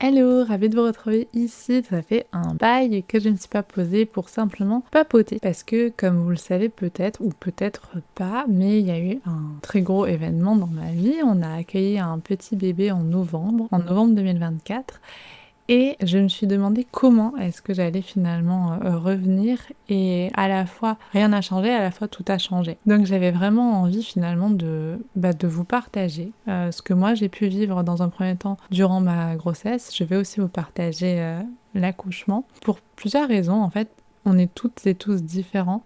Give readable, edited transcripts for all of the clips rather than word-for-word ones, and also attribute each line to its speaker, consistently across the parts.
Speaker 1: Hello, ravie de vous retrouver ici. Ça fait un bail que je ne suis pas posée pour simplement papoter. Parce que, comme vous le savez peut-être, ou peut-être pas, mais il y a eu un très gros événement dans ma vie. On a accueilli un petit bébé en novembre 2024. Et je me suis demandé comment est-ce que j'allais finalement revenir et à la fois rien n'a changé, à la fois tout a changé. Donc j'avais vraiment envie finalement de vous partager ce que moi j'ai pu vivre dans un premier temps durant ma grossesse. Je vais aussi vous partager l'accouchement pour plusieurs raisons en fait. On est toutes et tous différents.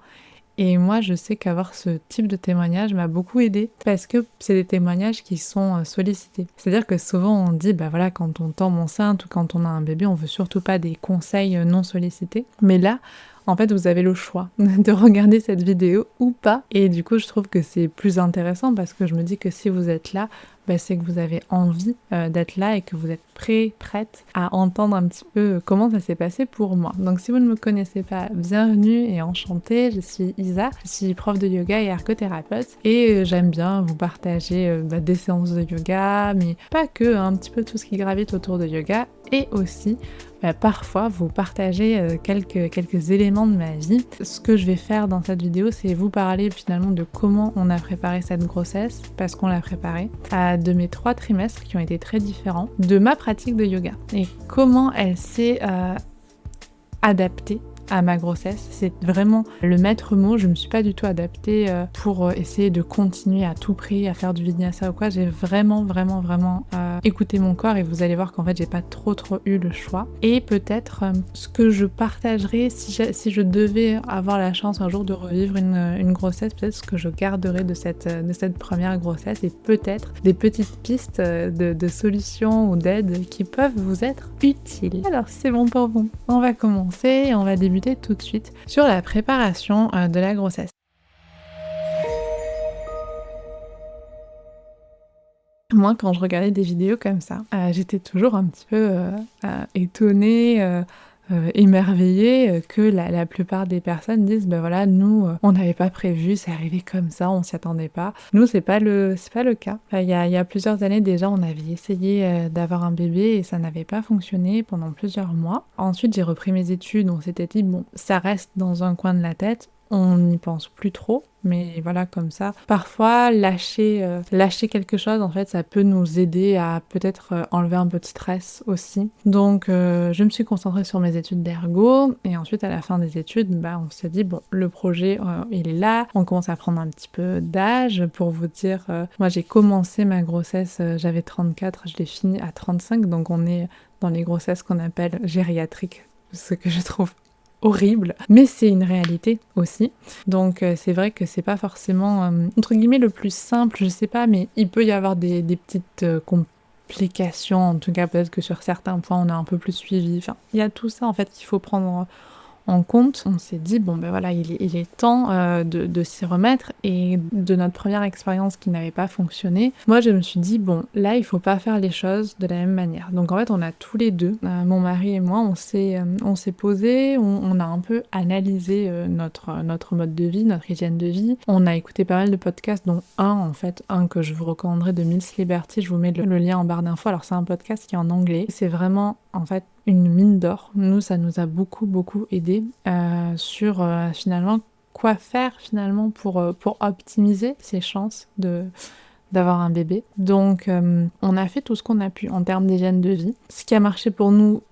Speaker 1: Et moi, je sais qu'avoir ce type de témoignage m'a beaucoup aidée parce que c'est des témoignages qui sont sollicités. C'est-à-dire que souvent on dit, bah voilà, quand on tombe enceinte ou quand on a un bébé, on veut surtout pas des conseils non sollicités. Mais là, en fait, vous avez le choix de regarder cette vidéo ou pas. Et du coup, je trouve que c'est plus intéressant parce que je me dis que si vous êtes là, bah, c'est que vous avez envie d'être là et que vous êtes prête à entendre un petit peu comment ça s'est passé pour moi. Donc si vous ne me connaissez pas, bienvenue et enchantée, je suis Isa, je suis prof de yoga et ergothérapeute et j'aime bien vous partager des séances de yoga, mais pas que, un petit peu tout ce qui gravite autour de yoga et aussi parfois vous partager quelques éléments de ma vie. Ce que je vais faire dans cette vidéo, c'est vous parler finalement de comment on a préparé cette grossesse, parce qu'on l'a préparée, de mes 3 trimestres qui ont été très différents, de ma pratique de yoga et comment elle s'est adaptée à ma grossesse. C'est vraiment le maître mot. Je me suis pas du tout adaptée pour essayer de continuer à tout prix à faire du vinyasa ou quoi. J'ai vraiment écouté mon corps et vous allez voir qu'en fait j'ai pas trop eu le choix. Et peut-être ce que je partagerai si je devais avoir la chance un jour de revivre une grossesse, peut-être ce que je garderai de cette première grossesse et peut-être des petites pistes de solutions ou d'aides qui peuvent vous être utiles. Alors si c'est bon pour vous, on va commencer et on va débuter tout de suite sur la préparation de la grossesse. Moi, quand je regardais des vidéos comme ça, j'étais toujours un petit peu étonnée, émerveillée que la plupart des personnes disent ben voilà, nous on n'avait pas prévu, c'est arrivé comme ça, on s'y attendait pas. Nous c'est pas le cas. Il y a plusieurs années déjà, on avait essayé d'avoir un bébé et ça n'avait pas fonctionné pendant plusieurs mois. Ensuite j'ai repris mes études, on s'était dit bon ça reste dans un coin de la tête. On n'y pense plus trop, mais voilà, comme ça. Parfois, lâcher quelque chose, en fait, ça peut nous aider à peut-être enlever un peu de stress aussi. Donc, je me suis concentrée sur mes études d'ergo, et ensuite, à la fin des études, on s'est dit, bon, le projet, il est là, on commence à prendre un petit peu d'âge. Pour vous dire, moi, j'ai commencé ma grossesse, j'avais 34, je l'ai fini à 35, donc on est dans les grossesses qu'on appelle gériatriques, ce que je trouve horrible, mais c'est une réalité aussi. Donc c'est vrai que c'est pas forcément entre guillemets le plus simple, je sais pas, mais il peut y avoir des petites complications, en tout cas peut-être que sur certains points on a un peu plus suivi. Enfin, il y a tout ça en fait qu'il faut prendre en compte. On s'est dit bon ben voilà, il est temps de s'y remettre, et de notre première expérience qui n'avait pas fonctionné, moi je me suis dit bon là il faut pas faire les choses de la même manière. Donc en fait on a tous les deux, mon mari et moi, on s'est posé, on a un peu analysé notre mode de vie, notre hygiène de vie. On a écouté pas mal de podcasts, dont un que je vous recommanderais, de Mills Liberty, je vous mets le lien en barre d'infos. Alors c'est un podcast qui est en anglais, c'est vraiment en fait une mine d'or. Nous, ça nous a beaucoup aidé sur finalement quoi faire finalement pour optimiser ses chances d'avoir un bébé. Donc on a fait tout ce qu'on a pu en termes d'hygiène de vie. Ce qui a marché pour nous,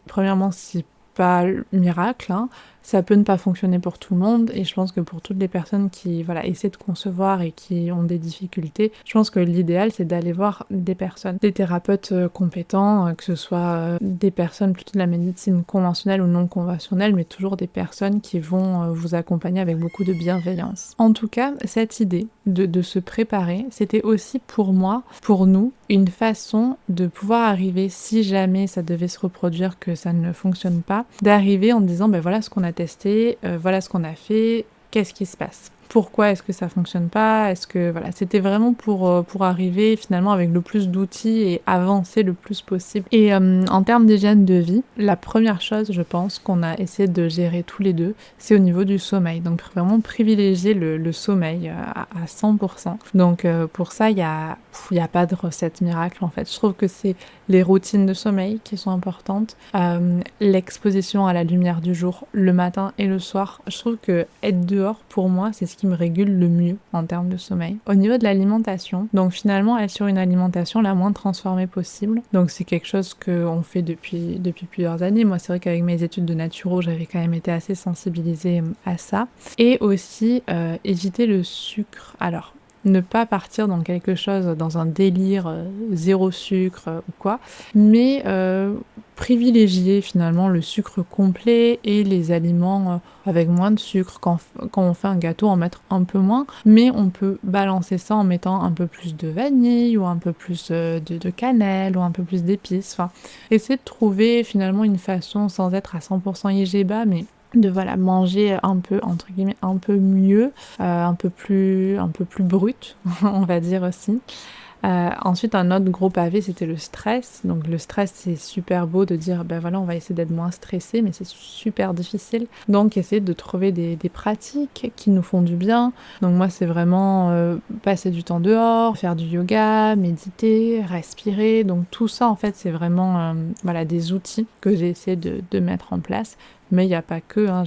Speaker 1: premièrement, c'est pas le miracle, hein. Ça peut ne pas fonctionner pour tout le monde, et je pense que pour toutes les personnes qui essaient de concevoir et qui ont des difficultés, je pense que l'idéal c'est d'aller voir des personnes, des thérapeutes compétents, que ce soit des personnes plutôt de la médecine conventionnelle ou non conventionnelle, mais toujours des personnes qui vont vous accompagner avec beaucoup de bienveillance. En tout cas, cette idée de se préparer, c'était aussi pour moi, pour nous, une façon de pouvoir arriver, si jamais ça devait se reproduire, que ça ne fonctionne pas, d'arriver en disant ben voilà ce qu'on a testé, voilà ce qu'on a fait, qu'est-ce qui se passe. pourquoi est-ce que ça fonctionne pas, est-ce que voilà, c'était vraiment pour arriver finalement avec le plus d'outils et avancer le plus possible. Et en termes d'hygiène de vie, la première chose, je pense, qu'on a essayé de gérer tous les deux, c'est au niveau du sommeil. Donc vraiment privilégier le sommeil à 100%. Donc pour ça, il y a pas de recette miracle en fait. Je trouve que c'est les routines de sommeil qui sont importantes, l'exposition à la lumière du jour le matin et le soir. Je trouve que être dehors, pour moi, c'est ce qui me régule le mieux en termes de sommeil. Au niveau de l'alimentation, donc finalement être sur une alimentation la moins transformée possible. Donc c'est quelque chose qu'on fait depuis plusieurs années. Moi, c'est vrai qu'avec mes études de naturo, j'avais quand même été assez sensibilisée à ça. Et aussi éviter le sucre. Alors, ne pas partir dans quelque chose, dans un délire zéro sucre ou quoi, mais privilégier finalement le sucre complet et les aliments avec moins de sucre. Quand on fait un gâteau, en mettre un peu moins, mais on peut balancer ça en mettant un peu plus de vanille ou un peu plus de cannelle ou un peu plus d'épices. Enfin, essayer de trouver finalement une façon, sans être à 100% IGBA, mais de voilà manger un peu entre guillemets un peu mieux, un peu plus brut on va dire aussi. Ensuite, un autre gros pavé, c'était le stress. Donc le stress, c'est super beau de dire, ben voilà, on va essayer d'être moins stressé, mais c'est super difficile. Donc essayer de trouver des pratiques qui nous font du bien. Donc moi, c'est vraiment passer du temps dehors, faire du yoga, méditer, respirer. Donc tout ça, en fait, c'est vraiment voilà, des outils que j'ai essayé de mettre en place. Mais il n'y a pas que, hein.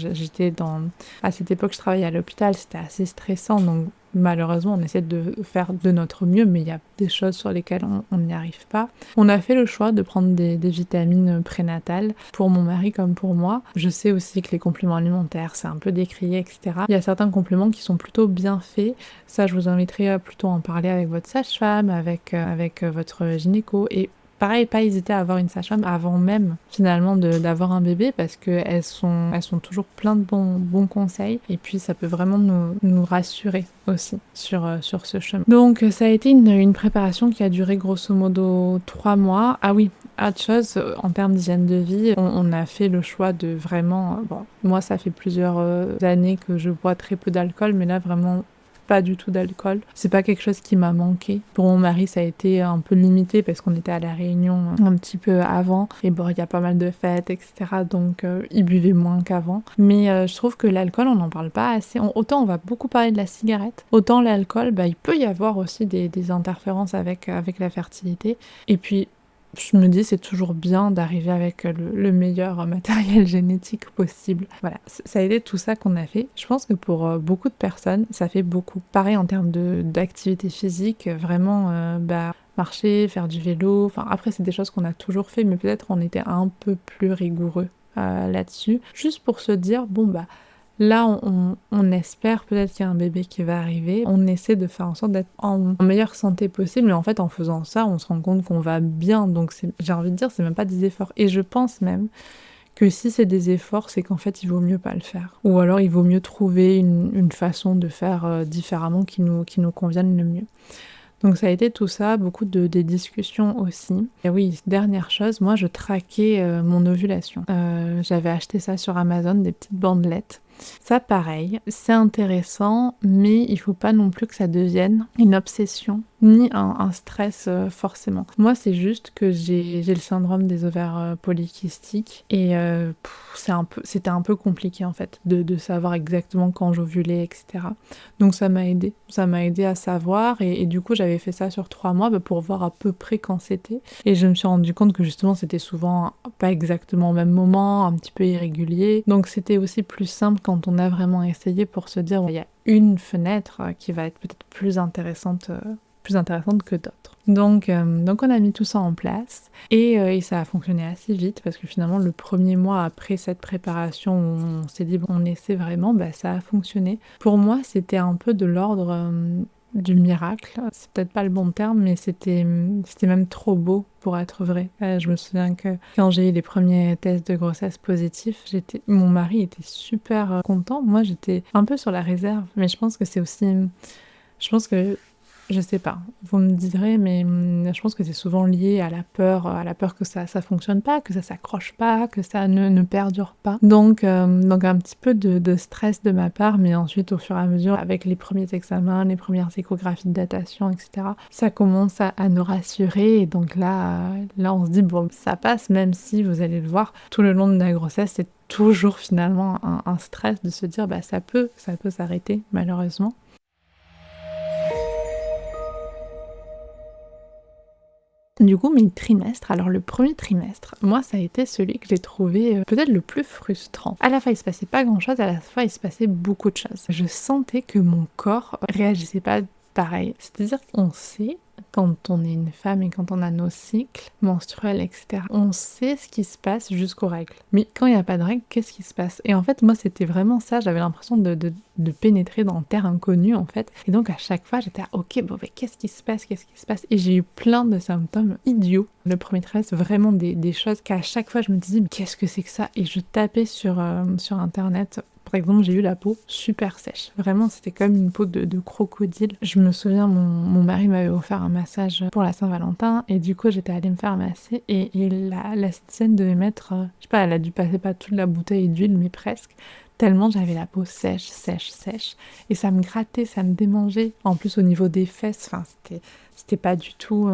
Speaker 1: À cette époque, je travaillais à l'hôpital, c'était assez stressant, donc malheureusement, on essaie de faire de notre mieux, mais il y a des choses sur lesquelles on n'y arrive pas. On a fait le choix de prendre des vitamines prénatales, pour mon mari comme pour moi. Je sais aussi que les compléments alimentaires, c'est un peu décrié, etc. Il y a certains compléments qui sont plutôt bien faits. Ça, je vous inviterai plutôt à en parler avec votre sage-femme, avec votre gynéco, et pareil, pas hésiter à avoir une sage-femme avant même finalement d'avoir un bébé, parce qu'elles sont toujours plein de bons conseils, et puis ça peut vraiment nous rassurer aussi sur ce chemin. Donc ça a été une préparation qui a duré grosso modo 3 mois. Ah oui, autre chose, en termes d'hygiène de vie, on a fait le choix de vraiment... Bon, moi ça fait plusieurs années que je bois très peu d'alcool, mais là vraiment pas du tout d'alcool. C'est pas quelque chose qui m'a manqué. Pour mon mari, ça a été un peu limité parce qu'on était à La Réunion un petit peu avant. Et bon, il y a pas mal de fêtes, etc. Donc, il buvait moins qu'avant. Mais je trouve que l'alcool, on n'en parle pas assez. Autant on va beaucoup parler de la cigarette, autant l'alcool, il peut y avoir aussi des interférences avec la fertilité. Et puis, je me dis c'est toujours bien d'arriver avec le meilleur matériel génétique possible. Voilà, ça a été tout ça qu'on a fait. Je pense que pour beaucoup de personnes, ça fait beaucoup. Pareil en termes d'activité physique, vraiment marcher, faire du vélo. Enfin, après, c'est des choses qu'on a toujours fait, mais peut-être on était un peu plus rigoureux là-dessus. Juste pour se dire, là, on espère peut-être qu'il y a un bébé qui va arriver. On essaie de faire en sorte d'être en meilleure santé possible. Et en fait, en faisant ça, on se rend compte qu'on va bien. Donc, j'ai envie de dire, c'est même pas des efforts. Et je pense même que si c'est des efforts, c'est qu'en fait, il vaut mieux pas le faire. Ou alors, il vaut mieux trouver une façon de faire différemment qui nous convienne le mieux. Donc ça a été tout ça, beaucoup des discussions aussi. Et oui, dernière chose, moi je traquais mon ovulation. J'avais acheté ça sur Amazon, des petites bandelettes. Ça pareil, c'est intéressant, mais il faut pas non plus que ça devienne une obsession, ni un stress forcément. Moi c'est juste que j'ai le syndrome des ovaires polykystiques, et c'était un peu compliqué en fait de savoir exactement quand j'ovulais, etc. Donc ça m'a aidé à savoir, et du coup j'avais fait ça sur 3 mois pour voir à peu près quand c'était, et je me suis rendu compte que justement c'était souvent pas exactement au même moment, un petit peu irrégulier, donc c'était aussi plus simple quand on a vraiment essayé, pour se dire il y a une fenêtre qui va être peut-être plus intéressante que d'autres. Donc on a mis tout ça en place, et ça a fonctionné assez vite, parce que finalement le premier mois après cette préparation où on s'est dit on essaie vraiment, ça a fonctionné. Pour moi c'était un peu de l'ordre du miracle, c'est peut-être pas le bon terme, mais c'était même trop beau pour être vrai. Je me souviens que quand j'ai eu les premiers tests de grossesse positifs, mon mari était super content, moi j'étais un peu sur la réserve, mais je pense que Je sais pas, vous me direz, mais je pense que c'est souvent lié à la peur que ça fonctionne pas, que ça s'accroche pas, que ça ne perdure pas. Donc un petit peu de stress de ma part, mais ensuite au fur et à mesure, avec les premiers examens, les premières échographies de datation, etc., ça commence à nous rassurer, et donc là on se dit, bon, ça passe, même si vous allez le voir, tout le long de la grossesse, c'est toujours finalement un stress de se dire, bah ça peut s'arrêter, malheureusement. Du coup, mes trimestres, alors le premier trimestre, moi ça a été celui que j'ai trouvé peut-être le plus frustrant. À la fois il se passait pas grand chose, à la fois il se passait beaucoup de choses. Je sentais que mon corps réagissait pas pareil. C'est-à-dire qu'on sait, quand on est une femme et quand on a nos cycles menstruels, etc., on sait ce qui se passe jusqu'aux règles. Mais quand il n'y a pas de règles, qu'est-ce qui se passe? Et en fait, moi, c'était vraiment ça. J'avais l'impression de pénétrer dans terre inconnue, en fait. Et donc, à chaque fois, j'étais ok, bon, mais qu'est-ce qui se passe? Qu'est-ce qui se passe? Et j'ai eu plein de symptômes idiots. Le premier trimestre, vraiment des choses qu'à chaque fois, je me disais, mais qu'est-ce que c'est que ça? Et je tapais sur Internet. Par exemple, j'ai eu la peau super sèche. Vraiment, c'était comme une peau de crocodile. Je me souviens, mon mari m'avait offert un massage pour la Saint-Valentin, et du coup, j'étais allée me faire masser, et l'esthéticienne devait mettre, je sais pas, elle a dû passer pas toute la bouteille d'huile, mais presque, tellement j'avais la peau sèche. Et ça me grattait, ça me démangeait. En plus, au niveau des fesses, enfin, c'était pas du tout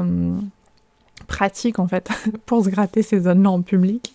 Speaker 1: pratique, en fait, pour se gratter ces zones-là en public.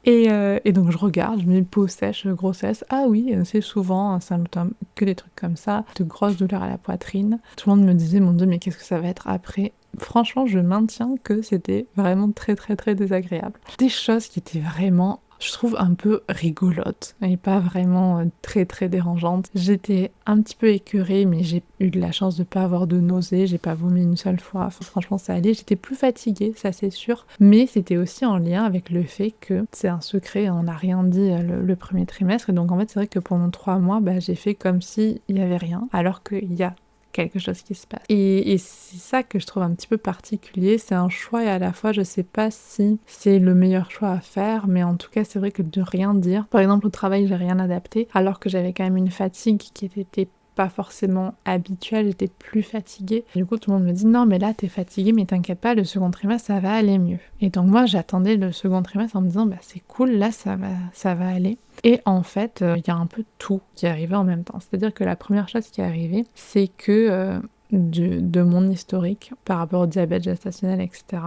Speaker 1: Et donc je regarde, je me dis peau sèche, grossesse. Ah oui, c'est souvent un symptôme, que des trucs comme ça, de grosses douleurs à la poitrine. Tout le monde me disait, mon Dieu, mais qu'est-ce que ça va être après? Franchement, je maintiens que c'était vraiment très désagréable. Des choses qui étaient vraiment, je trouve, un peu rigolotes et pas vraiment très dérangeantes. J'étais un petit peu écœurée, mais j'ai eu de la chance de pas avoir de nausées, j'ai pas vomi une seule fois. Enfin, franchement, ça allait. J'étais plus fatiguée, ça c'est sûr, mais c'était aussi en lien avec le fait que c'est un secret, on n'a rien dit le premier trimestre, et donc en fait c'est vrai que pendant 3 mois, bah, j'ai fait comme s'il y avait rien, alors qu'il y a quelque chose qui se passe. Et c'est ça que je trouve un petit peu particulier, c'est un choix, et à la fois je sais pas si c'est le meilleur choix à faire, mais en tout cas c'est vrai que de rien dire. Par exemple au travail, j'ai rien adapté, alors que j'avais quand même une fatigue qui était pas forcément habituelle, j'étais plus fatiguée. Du coup tout le monde me dit, non mais là t'es fatiguée, mais t'inquiète pas, le second trimestre ça va aller mieux. Et donc moi j'attendais le second trimestre en me disant, bah c'est cool, là ça va aller. Et en fait, il y a un peu tout qui est arrivé en même temps. C'est-à-dire que la première chose qui est arrivée, c'est que de mon historique par rapport au diabète gestationnel, etc.,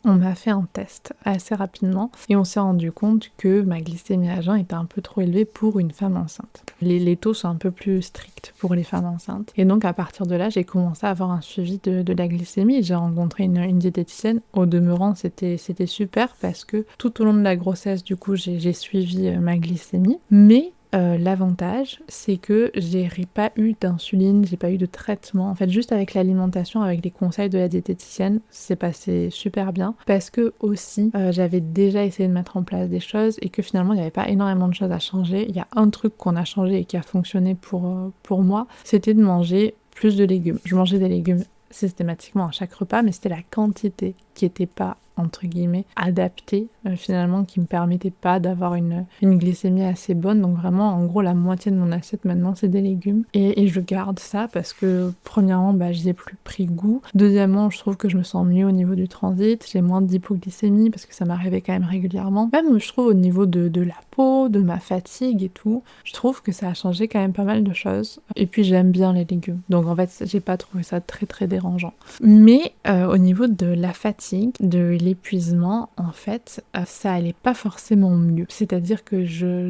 Speaker 1: on m'a fait un test assez rapidement, et on s'est rendu compte que ma glycémie à jeun était un peu trop élevée pour une femme enceinte. Les taux sont un peu plus stricts pour les femmes enceintes. Et donc à partir de là, j'ai commencé à avoir un suivi de la glycémie. J'ai rencontré une diététicienne. Au demeurant, c'était super, parce que tout au long de la grossesse, du coup, j'ai suivi ma glycémie. Mais l'avantage, c'est que j'ai pas eu d'insuline, j'ai pas eu de traitement. En fait, juste avec l'alimentation, avec les conseils de la diététicienne, c'est passé super bien. Parce que aussi, j'avais déjà essayé de mettre en place des choses, et que finalement, il n'y avait pas énormément de choses à changer. Il y a un truc qu'on a changé et qui a fonctionné pour moi, c'était de manger plus de légumes. Je mangeais des légumes systématiquement à chaque repas, mais c'était la quantité qui était pas, entre guillemets, adaptée finalement, qui me permettait pas d'avoir une glycémie assez bonne. Donc vraiment, en gros, la moitié de mon assiette maintenant, c'est des légumes. Et je garde ça parce que, premièrement, bah, j'y ai plus pris goût. Deuxièmement, je trouve que je me sens mieux au niveau du transit. J'ai moins d'hypoglycémie parce que ça m'arrivait quand même régulièrement. Même, je trouve, au niveau de la peau, de ma fatigue et tout, je trouve que ça a changé quand même pas mal de choses. Et puis, j'aime bien les légumes. Donc, en fait, j'ai pas trouvé ça très dérangeant. Mais au niveau de la fatigue, de l'épuisement, en fait, ça allait pas forcément mieux. C'est-à-dire que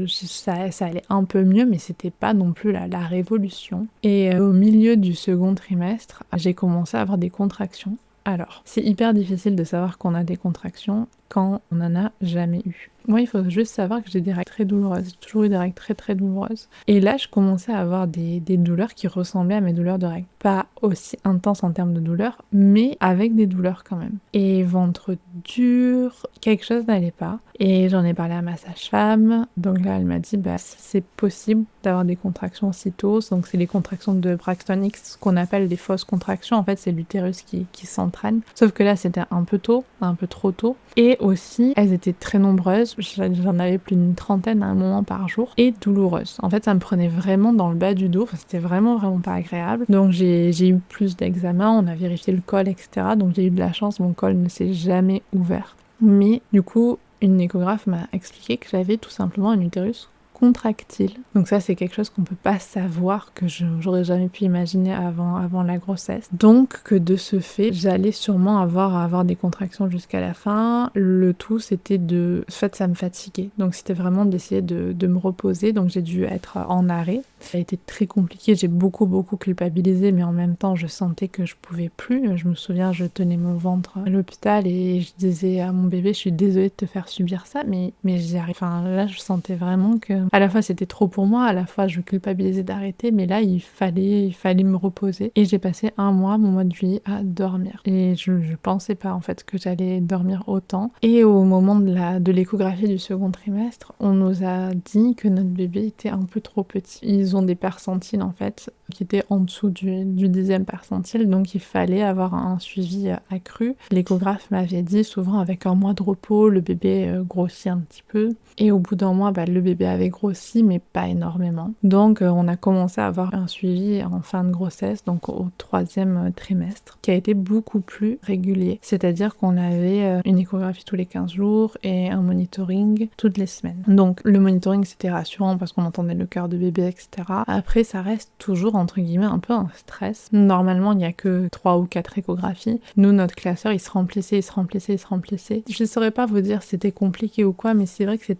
Speaker 1: ça allait un peu mieux, mais c'était pas non plus la révolution. Et au milieu du second trimestre, j'ai commencé à avoir des contractions. Alors, c'est hyper difficile de savoir qu'on a des contractions quand on n'en a jamais eu. Moi, il faut juste savoir que j'ai des règles très douloureuses. J'ai toujours eu des règles très douloureuses. Et là, je commençais à avoir des douleurs qui ressemblaient à mes douleurs de règles. Pas aussi intenses en termes de douleurs, mais avec des douleurs quand même. Et ventre dur, quelque chose n'allait pas. Et j'en ai parlé à ma sage-femme. Donc là, elle m'a dit, c'est possible d'avoir des contractions aussitôt. Donc c'est les contractions de Braxton Hicks, ce qu'on appelle des fausses contractions. En fait, c'est l'utérus qui s'entraîne. Sauf que là, c'était un peu tôt, un peu trop tôt. Et aussi, elles étaient très nombreuses. J'en avais plus d'une trentaine à un moment par jour. Et douloureuses. En fait, ça me prenait vraiment dans le bas du dos. Enfin, c'était vraiment pas agréable. Donc j'ai eu plus d'examens. On a vérifié le col, etc. Donc j'ai eu de la chance. Mon col ne s'est jamais ouvert. Mais du coup, une échographe m'a expliqué que j'avais tout simplement un utérus contractile. Donc ça, c'est quelque chose qu'on peut pas savoir, que j'aurais jamais pu imaginer avant la grossesse. Donc que de ce fait, j'allais sûrement avoir des contractions jusqu'à la fin. Le tout, c'était en fait, ça me fatiguait. Donc c'était vraiment d'essayer de me reposer. Donc j'ai dû être en arrêt. Ça a été très compliqué. J'ai beaucoup culpabilisé, mais en même temps, je sentais que je pouvais plus. Je me souviens, je tenais mon ventre à l'hôpital et je disais à mon bébé, je suis désolée de te faire subir ça, mais j'y arrive. Enfin, là, je sentais vraiment que à la fois c'était trop pour moi, à la fois je culpabilisais d'arrêter, mais là il fallait me reposer. Et j'ai passé un mois, mon mois de juillet, à dormir. Et je pensais pas en fait que j'allais dormir autant. Et au moment de l'échographie du second trimestre, on nous a dit que notre bébé était un peu trop petit. Ils ont des percentiles en fait qui étaient en dessous du 10e percentile, donc il fallait avoir un suivi accru. L'échographe m'avait dit souvent avec un mois de repos, le bébé grossit un petit peu. Et au bout d'un mois, le bébé avait grossi, mais pas énormément. Donc on a commencé à avoir un suivi en fin de grossesse, donc au 3e trimestre, qui a été beaucoup plus régulier. C'est-à-dire qu'on avait une échographie tous les 15 jours et un monitoring toutes les semaines. Donc le monitoring, c'était rassurant parce qu'on entendait le cœur de bébé, etc. Après, ça reste toujours, entre guillemets, un peu un stress. Normalement, il n'y a que 3 ou 4 échographies. Nous, notre classeur, il se remplissait. Je ne saurais pas vous dire si c'était compliqué ou quoi, mais c'est vrai que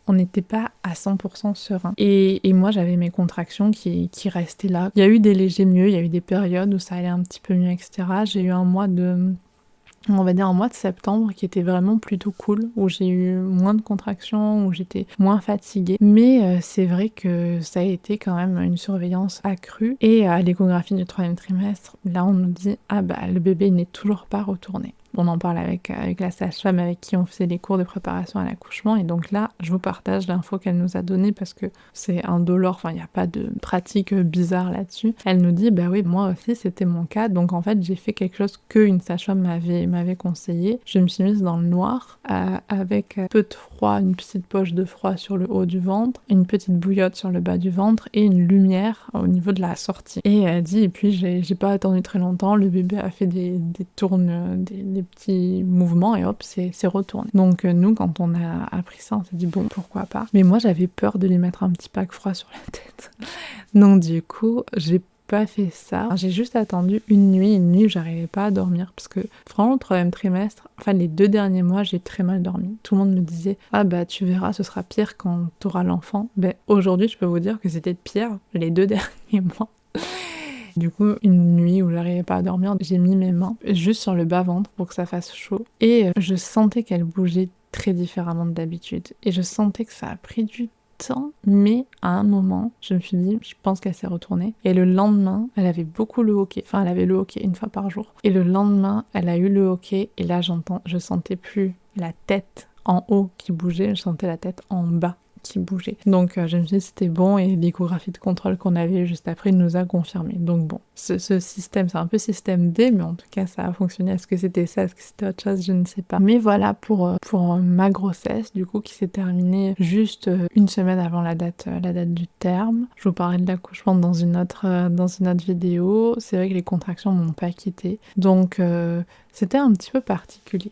Speaker 1: on n'était pas à 100% serein. Et moi, j'avais mes contractions qui restaient là. Il y a eu des légers mieux, il y a eu des périodes où ça allait un petit peu mieux, etc. J'ai eu un mois de septembre qui était vraiment plutôt cool, où j'ai eu moins de contractions, où j'étais moins fatiguée. Mais c'est vrai que ça a été quand même une surveillance accrue. Et à l'échographie du 3e trimestre, là on nous dit « Ah le bébé n'est toujours pas retourné ». On en parle avec la sage-femme avec qui on faisait les cours de préparation à l'accouchement. Et donc là, je vous partage l'info qu'elle nous a donnée parce que c'est indolore, enfin il n'y a pas de pratique bizarre là-dessus. Elle nous dit, oui, moi aussi c'était mon cas. Donc en fait, j'ai fait quelque chose qu'une sage-femme m'avait conseillé. Je me suis mise dans le noir avec peu de froid, une petite poche de froid sur le haut du ventre, une petite bouillotte sur le bas du ventre et une lumière au niveau de la sortie. Et elle dit, et puis j'ai pas attendu très longtemps, le bébé a fait des tournes, des petits mouvements et hop, c'est retourné. Donc nous, quand on a appris ça, on s'est dit bon, pourquoi pas. Mais moi, j'avais peur de lui mettre un petit pack froid sur la tête. Donc du coup, j'ai pas fait ça. J'ai juste attendu une nuit où j'arrivais pas à dormir parce que franchement, le 3e trimestre, enfin les 2 derniers mois, j'ai très mal dormi. Tout le monde me disait tu verras, ce sera pire quand t'auras l'enfant. Aujourd'hui, je peux vous dire que c'était pire les 2 derniers mois. Du coup, une nuit où j'arrivais pas à dormir, j'ai mis mes mains juste sur le bas-ventre pour que ça fasse chaud. Et je sentais qu'elle bougeait très différemment de d'habitude. Et je sentais que ça a pris du temps, mais à un moment, je me suis dit, je pense qu'elle s'est retournée. Et le lendemain, elle avait beaucoup le hoquet. Enfin, elle avait le hoquet une fois par jour. Et le lendemain, elle a eu le hoquet. Et là, je sentais plus la tête en haut qui bougeait, je sentais la tête en bas qui bougeait. Donc je me suis dit c'était bon et l'échographie de contrôle qu'on avait eu juste après nous a confirmé. Donc bon, ce système, c'est un peu système D, mais en tout cas ça a fonctionné. Est-ce que c'était ça, est-ce que c'était autre chose, je ne sais pas. Mais voilà pour ma grossesse, du coup, qui s'est terminée juste une semaine avant la date du terme. Je vous parlais de l'accouchement dans une autre vidéo. C'est vrai que les contractions m'ont pas quittée. Donc c'était un petit peu particulier.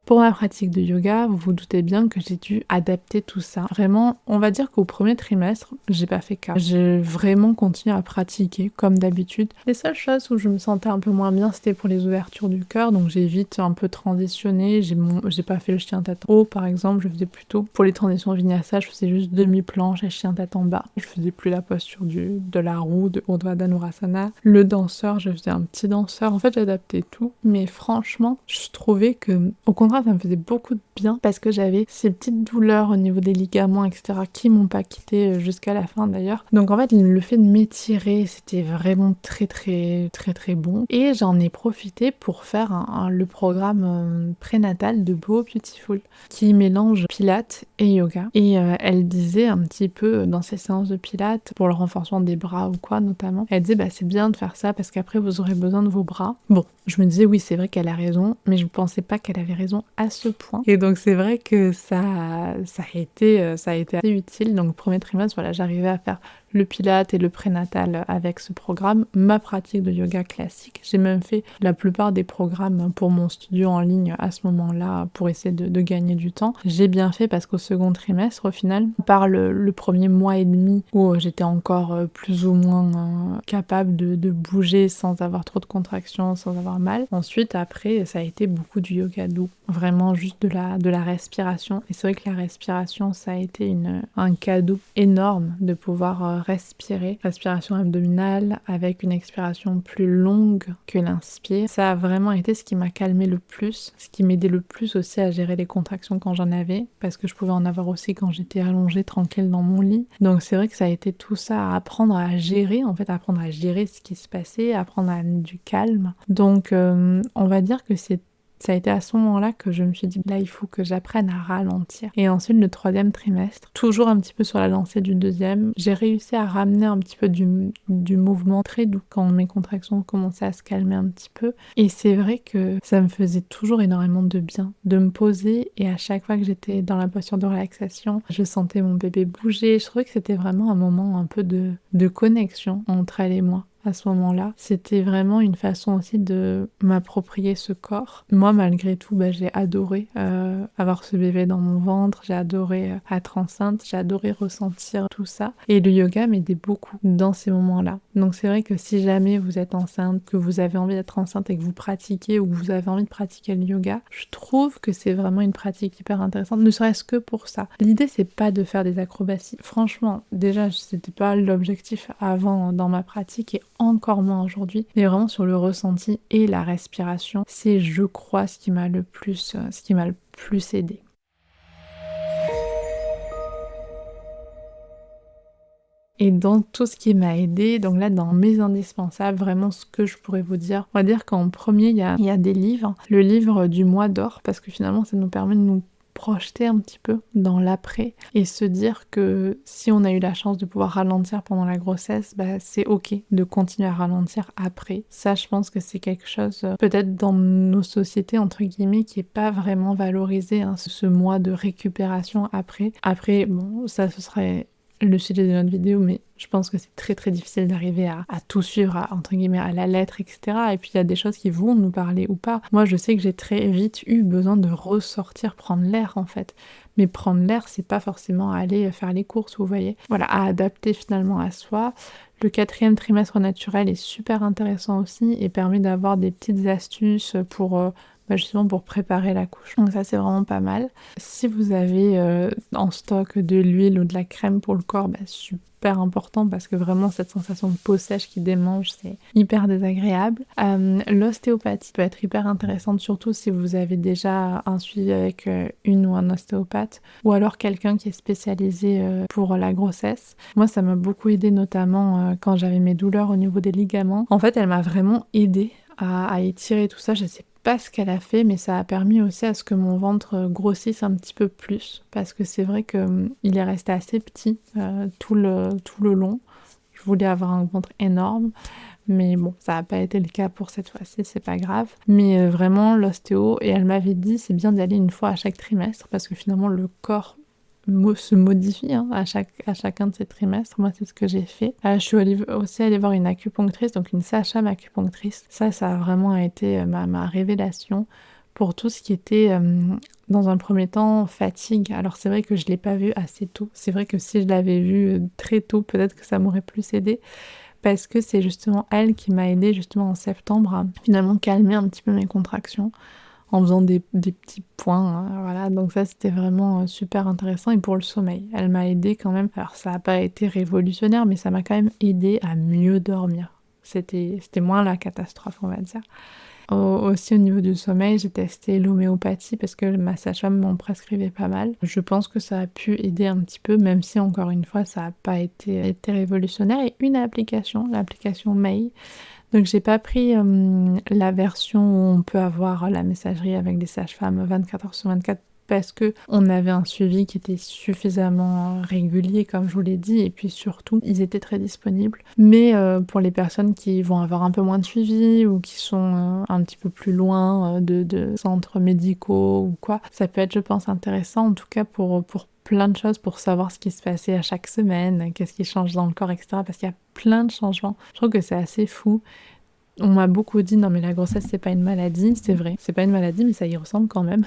Speaker 1: Pour ma pratique de yoga, vous vous doutez bien que j'ai dû adapter tout ça. Vraiment, on va dire qu'au 1er trimestre, j'ai pas fait cas. J'ai vraiment continué à pratiquer comme d'habitude. Les seules choses où je me sentais un peu moins bien, c'était pour les ouvertures du cœur, donc j'ai vite un peu transitionné. J'ai pas fait le chien tête en haut, par exemple, je faisais plutôt pour les transitions vinyasa, je faisais juste demi-planche et chien tête en bas. Je faisais plus la posture de la roue, de Urdhva Dhanurasana. Le danseur, je faisais un petit danseur. En fait, j'adaptais tout, mais franchement, je trouvais que, au contraire ça me faisait beaucoup de bien parce que j'avais ces petites douleurs au niveau des ligaments, etc. qui m'ont pas quitté jusqu'à la fin d'ailleurs. Donc en fait, le fait de m'étirer, c'était vraiment très très très très bon. Et j'en ai profité pour faire le programme prénatal de Beau Beautiful qui mélange pilates et yoga. Et elle disait un petit peu dans ces séances de pilates, pour le renforcement des bras ou quoi notamment, elle disait c'est bien de faire ça parce qu'après vous aurez besoin de vos bras. Bon, je me disais oui, c'est vrai qu'elle a raison, mais je ne pensais pas qu'elle avait raison à ce point. Et donc c'est vrai que ça a été assez utile. Donc premier trimestre, voilà, j'arrivais à faire le pilate et le prénatal avec ce programme, ma pratique de yoga classique. J'ai même fait la plupart des programmes pour mon studio en ligne à ce moment-là pour essayer de gagner du temps. J'ai bien fait parce qu'au second trimestre, au final, par le premier mois et demi où j'étais encore plus ou moins capable de bouger sans avoir trop de contractions, sans avoir mal. Ensuite, après, ça a été beaucoup du yoga doux. Vraiment juste de la respiration. Et c'est vrai que la respiration, ça a été un cadeau énorme de pouvoir respirer. Respiration abdominale avec une expiration plus longue que l'inspire. Ça a vraiment été ce qui m'a calmé le plus, ce qui m'aidait le plus aussi à gérer les contractions quand j'en avais, parce que je pouvais en avoir aussi quand j'étais allongée tranquille dans mon lit. Donc c'est vrai que ça a été tout ça à apprendre à gérer, en fait apprendre à gérer ce qui se passait, apprendre à amener du calme. Donc on va dire que ça a été à ce moment-là que je me suis dit, là, il faut que j'apprenne à ralentir. Et ensuite, le troisième trimestre, toujours un petit peu sur la lancée du deuxième, j'ai réussi à ramener un petit peu du mouvement très doux quand mes contractions commençaient à se calmer un petit peu. Et c'est vrai que ça me faisait toujours énormément de bien de me poser. Et à chaque fois que j'étais dans la posture de relaxation, je sentais mon bébé bouger. Je trouvais que c'était vraiment un moment un peu de connexion entre elle et moi. À ce moment-là, c'était vraiment une façon aussi de m'approprier ce corps. Moi, malgré tout, j'ai adoré avoir ce bébé dans mon ventre, j'ai adoré être enceinte, j'ai adoré ressentir tout ça. Et le yoga m'aidait beaucoup dans ces moments-là. Donc c'est vrai que si jamais vous êtes enceinte, que vous avez envie d'être enceinte et que vous pratiquez ou que vous avez envie de pratiquer le yoga, je trouve que c'est vraiment une pratique hyper intéressante, ne serait-ce que pour ça. L'idée, c'est pas de faire des acrobaties. Franchement, déjà, c'était pas l'objectif avant dans ma pratique et encore moins aujourd'hui, mais vraiment sur le ressenti et la respiration, c'est je crois ce qui m'a le plus aidé. Et dans tout ce qui m'a aidé, donc là dans mes indispensables, vraiment ce que je pourrais vous dire, on va dire qu'en premier il y a des livres, le livre du mois d'or, parce que finalement ça nous permet de nous projeter un petit peu dans l'après et se dire que si on a eu la chance de pouvoir ralentir pendant la grossesse, c'est ok de continuer à ralentir après. Ça, je pense que c'est quelque chose peut-être dans nos sociétés entre guillemets qui est pas vraiment valorisé, hein, ce mois de récupération après. Après, bon, ça ce serait le sujet de notre vidéo, mais je pense que c'est très très difficile d'arriver à tout suivre, entre guillemets, à la lettre, etc. Et puis il y a des choses qui vont nous parler ou pas. Moi, je sais que j'ai très vite eu besoin de ressortir, prendre l'air en fait. Mais prendre l'air, c'est pas forcément aller faire les courses, vous voyez. Voilà, à adapter finalement à soi. Le quatrième trimestre naturel est super intéressant aussi et permet d'avoir des petites astuces pour justement pour préparer la couche. Donc ça c'est vraiment pas mal. Si vous avez en stock de l'huile ou de la crème pour le corps, super important parce que vraiment cette sensation de peau sèche qui démange, c'est hyper désagréable. L'ostéopathie peut être hyper intéressante, surtout si vous avez déjà un suivi avec une ou un ostéopathe ou alors quelqu'un qui est spécialisé pour la grossesse. Moi ça m'a beaucoup aidé notamment quand j'avais mes douleurs au niveau des ligaments. En fait elle m'a vraiment aidée à étirer tout ça. Je sais pas ce qu'elle a fait, mais ça a permis aussi à ce que mon ventre grossisse un petit peu plus, parce que c'est vrai que il est resté assez petit tout le long. Je voulais avoir un ventre énorme, mais bon, ça n'a pas été le cas pour cette fois-ci, c'est pas grave. Mais vraiment, l'ostéo, et elle m'avait dit, c'est bien d'y aller une fois à chaque trimestre, parce que finalement, le corps se modifie à chacun de ces trimestres. Moi, c'est ce que j'ai fait. Je suis aussi allée voir une acupunctrice, donc une sage-femme acupunctrice. Ça a vraiment été ma révélation pour tout ce qui était, dans un premier temps, fatigue. Alors c'est vrai que je ne l'ai pas vu assez tôt. C'est vrai que si je l'avais vu très tôt, peut-être que ça m'aurait plus aidé. Parce que c'est justement elle qui m'a aidée justement en septembre à finalement calmer un petit peu mes contractions, en faisant des petits points, voilà. Donc ça, c'était vraiment super intéressant. Et pour le sommeil, elle m'a aidée quand même. Alors ça n'a pas été révolutionnaire, mais ça m'a quand même aidée à mieux dormir. C'était moins la catastrophe, on va dire. Aussi au niveau du sommeil, j'ai testé l'homéopathie parce que ma sage-femme m'en prescrivait pas mal. Je pense que ça a pu aider un petit peu, même si encore une fois ça n'a pas été révolutionnaire. Et une application, l'application May. Donc j'ai pas pris la version où on peut avoir la messagerie avec des sages-femmes 24 heures sur 24 parce que on avait un suivi qui était suffisamment régulier, comme je vous l'ai dit, et puis surtout, ils étaient très disponibles. Mais pour les personnes qui vont avoir un peu moins de suivi ou qui sont un petit peu plus loin de centres médicaux ou quoi, ça peut être, je pense, intéressant, en tout cas pour plein de choses, pour savoir ce qui se passait à chaque semaine, qu'est-ce qui change dans le corps, etc. Parce qu'il y a plein de changements. Je trouve que c'est assez fou. On m'a beaucoup dit non mais la grossesse c'est pas une maladie, c'est vrai, c'est pas une maladie mais ça y ressemble quand même.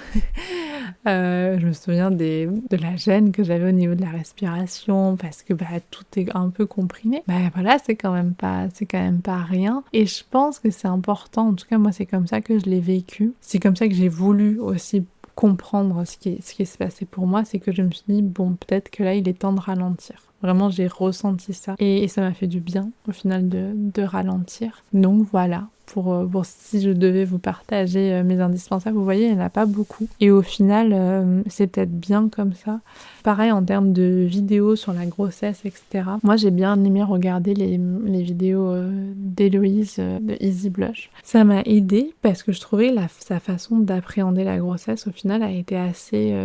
Speaker 1: Je me souviens de la gêne que j'avais au niveau de la respiration parce que tout est un peu comprimé. Voilà, c'est quand même pas rien. Et je pense que c'est important, en tout cas moi c'est comme ça que je l'ai vécu. C'est comme ça que j'ai voulu aussi comprendre ce qui se passait pour moi, c'est que je me suis dit bon peut-être que là il est temps de ralentir. Vraiment, j'ai ressenti ça. Et ça m'a fait du bien, au final, de ralentir. Donc voilà, pour si je devais vous partager mes indispensables, vous voyez, il n'y en a pas beaucoup. Et au final, c'est peut-être bien comme ça. Pareil, en termes de vidéos sur la grossesse, etc. Moi, j'ai bien aimé regarder les vidéos d'Héloïse de Easy Blush. Ça m'a aidée parce que je trouvais sa façon d'appréhender la grossesse, au final, a été assez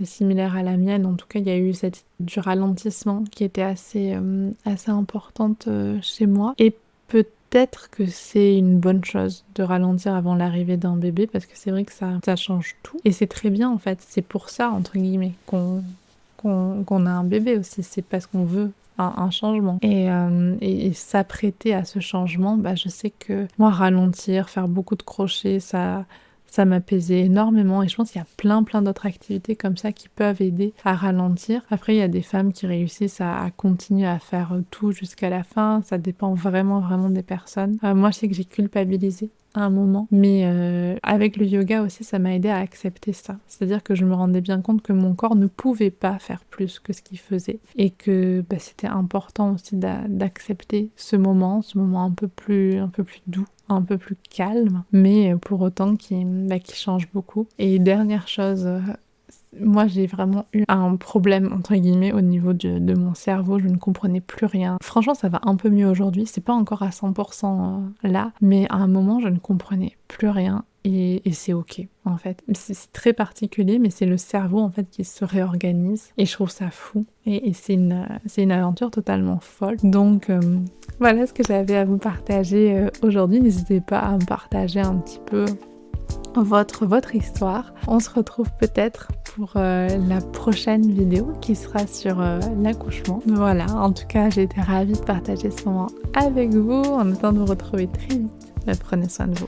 Speaker 1: similaire à la mienne. En tout cas, il y a eu du ralentissement qui était assez importante chez moi. Et peut-être que c'est une bonne chose de ralentir avant l'arrivée d'un bébé parce que c'est vrai que ça change tout. Et c'est très bien en fait. C'est pour ça, entre guillemets, qu'on a un bébé aussi. C'est parce qu'on veut un changement. Et s'apprêter à ce changement, je sais que moi, ralentir, faire beaucoup de crochets, ça m'apaisait énormément et je pense qu'il y a plein d'autres activités comme ça qui peuvent aider à ralentir. Après, il y a des femmes qui réussissent à continuer à faire tout jusqu'à la fin. Ça dépend vraiment des personnes. Moi, je sais que j'ai culpabilisé à un moment, mais avec le yoga aussi, ça m'a aidé à accepter ça. C'est-à-dire que je me rendais bien compte que mon corps ne pouvait pas faire plus que ce qu'il faisait et que c'était important aussi d'accepter ce moment un peu plus doux, un peu plus calme, mais pour autant qui change beaucoup. Et dernière chose, moi j'ai vraiment eu un problème entre guillemets au niveau de mon cerveau, je ne comprenais plus rien. Franchement ça va un peu mieux aujourd'hui, c'est pas encore à 100% là, mais à un moment je ne comprenais plus rien. Et c'est ok en fait. C'est très particulier mais c'est le cerveau en fait qui se réorganise et je trouve ça fou et c'est une aventure totalement folle. Donc voilà ce que j'avais à vous partager aujourd'hui. N'hésitez pas à me partager un petit peu votre histoire. On se retrouve peut-être pour la prochaine vidéo qui sera sur l'accouchement. Voilà, en tout cas j'ai été ravie de partager ce moment avec vous. En attendant de vous retrouver très vite. Prenez soin de vous.